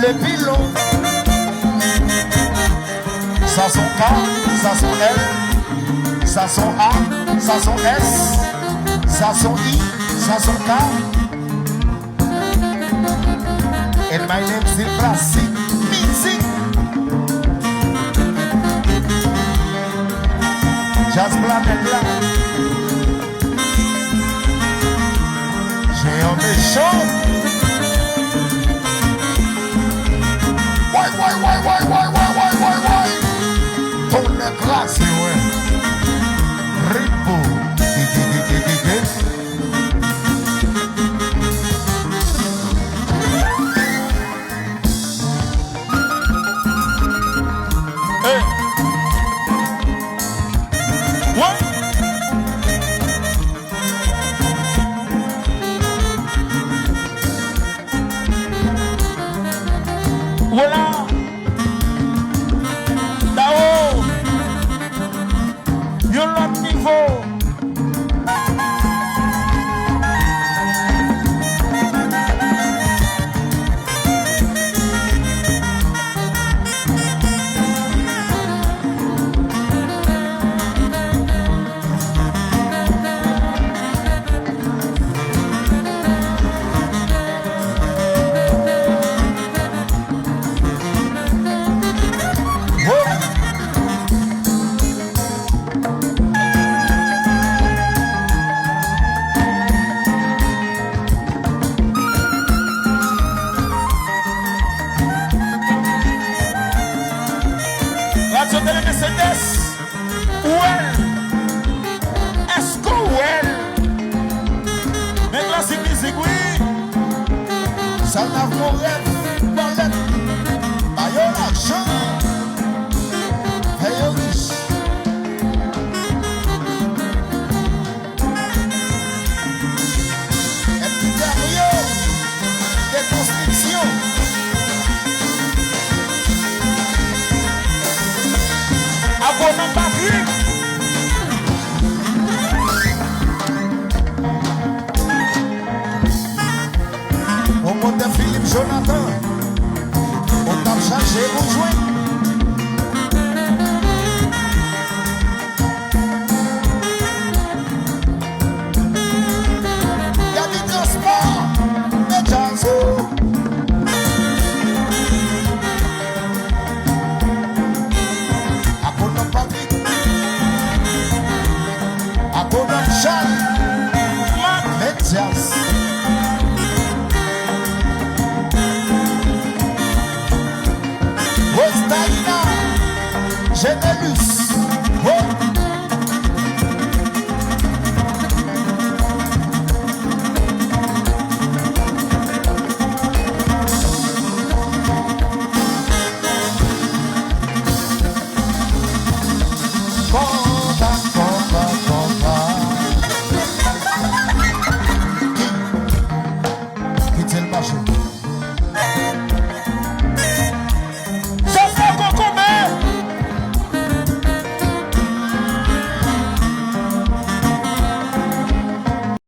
les pilons. Ça son K, ça son L, ça son A, ça son S, ça son I, ça son K. And my name's still classic music. Just Planet Live. J'ai un méchant. Why. Ton est classé, ouais. Ripo. Hey. What? Voilà. Là-haut. Y'a l'autre niveau. Jonathan, on t'a chargé pour jouer. Y'a du transport, des chansons. À Conan Patrick, à Conan Charles, Marc Jazz. Genelus.